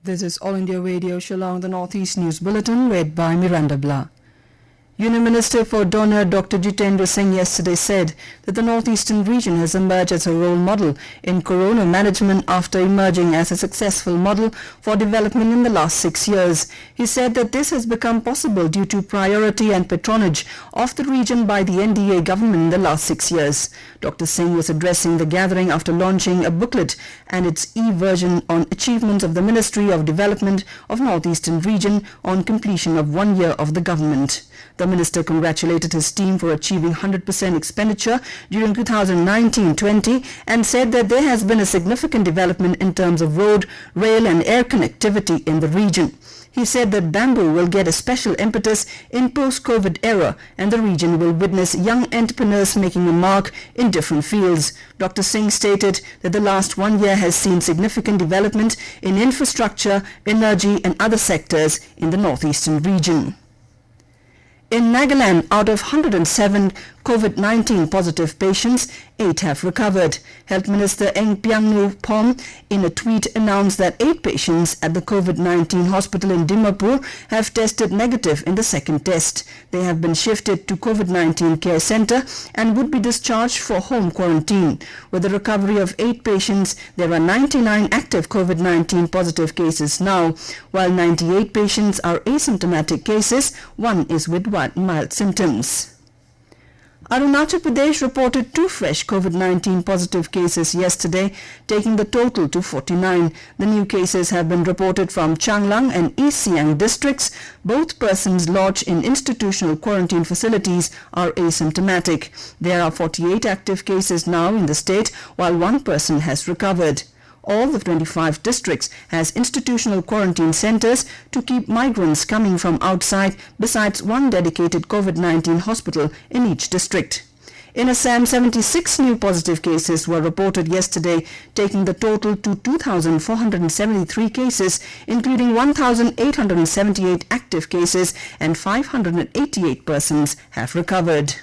This is All India Radio Shillong, the Northeast News Bulletin, read by Miranda Blah. Union Minister for Donor Dr. Jitendra Singh yesterday said that the northeastern region has emerged as a role model in corona management after emerging as a successful model for development in the last 6 years. He said that this has become possible due to priority and patronage of the region by the NDA government in the last 6 years. Dr. Singh was addressing the gathering after launching a booklet and its e-version on achievements of the Ministry of Development of Northeastern Region on completion of 1 year of the government. The minister congratulated his team for achieving 100% expenditure during 2019-20 and said that there has been a significant development in terms of road, rail and air connectivity in the region. He said that bamboo will get a special impetus in post-COVID era and the region will witness young entrepreneurs making a mark in different fields. Dr. Singh stated that the last 1 year has seen significant development in infrastructure, energy and other sectors in the northeastern region. In Nagaland, out of 107 COVID-19 positive patients, 8 have recovered. Health Minister Pyangnu Pom in a tweet announced that 8 patients at the COVID-19 hospital in Dimapur have tested negative in the second test. They have been shifted to COVID-19 care center and would be discharged for home quarantine. With the recovery of 8 patients, there are 99 active COVID-19 positive cases now, while 98 patients are asymptomatic cases. 1 is with mild symptoms. Arunachal Pradesh reported 2 fresh COVID-19 positive cases yesterday, taking the total to 49. The new cases have been reported from Changlang and East Siang districts. Both persons lodged in institutional quarantine facilities are asymptomatic. There are 48 active cases now in the state, while 1 person has recovered. All the 25 districts has institutional quarantine centers to keep migrants coming from outside, besides 1 dedicated COVID-19 hospital in each district. In Assam, 76 new positive cases were reported yesterday, taking the total to 2,473 cases, including 1,878 active cases and 588 persons have recovered.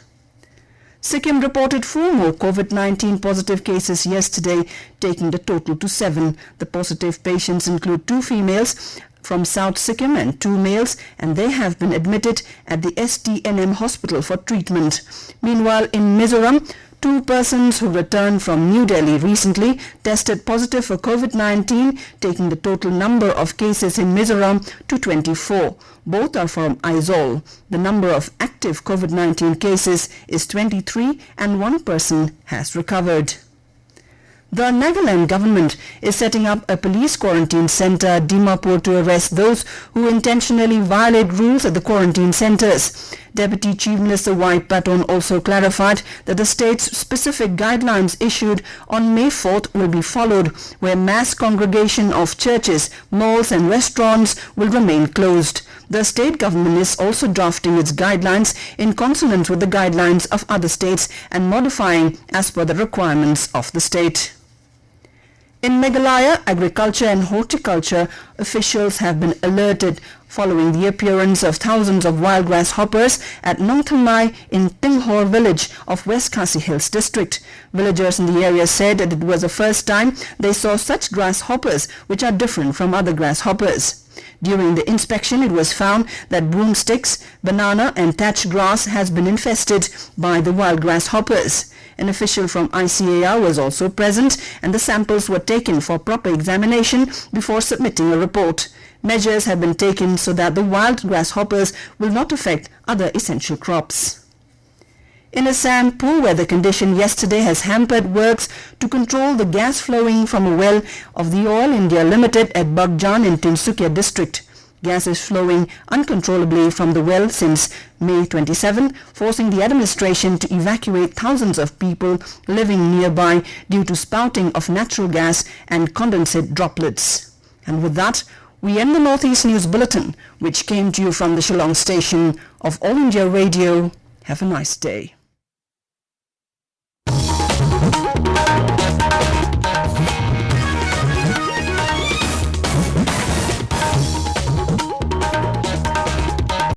Sikkim reported 4 more COVID-19 positive cases yesterday, taking the total to 7. The positive patients include 2 females from South Sikkim and 2 males, and they have been admitted at the STNM hospital for treatment. Meanwhile, in Mizoram, 2 persons who returned from New Delhi recently tested positive for COVID-19, taking the total number of cases in Mizoram to 24. Both are from Aizawl. The number of active COVID-19 cases is 23 and 1 person has recovered. The Nagaland government is setting up a police quarantine center at Dimapur to arrest those who intentionally violate rules at the quarantine centers. Deputy Chief Minister Y. Paton also clarified that the state's specific guidelines issued on May 4th will be followed, where mass congregation of churches, malls and restaurants will remain closed. The state government is also drafting its guidelines in consonance with the guidelines of other states and modifying as per the requirements of the state. In Meghalaya Agriculture and Horticulture, officials have been alerted following the appearance of thousands of wild grasshoppers at Nongthymmai in Tynghor village of West Khasi Hills district. Villagers in the area said that it was the first time they saw such grasshoppers, which are different from other grasshoppers. During the inspection, it was found that broomsticks, banana and thatch grass has been infested by the wild grasshoppers. An official from ICAR was also present and the samples were taken for proper examination before submitting a report. Measures have been taken so that the wild grasshoppers will not affect other essential crops. In Assam, poor weather condition yesterday has hampered works to control the gas flowing from a well of the Oil India Limited at Bagjan in Tinsukia district. Gas is flowing uncontrollably from the well since May 27, forcing the administration to evacuate thousands of people living nearby due to spouting of natural gas and condensate droplets. And with that, we end the Northeast News Bulletin, which came to you from the Shillong station of All India Radio. Have a nice day.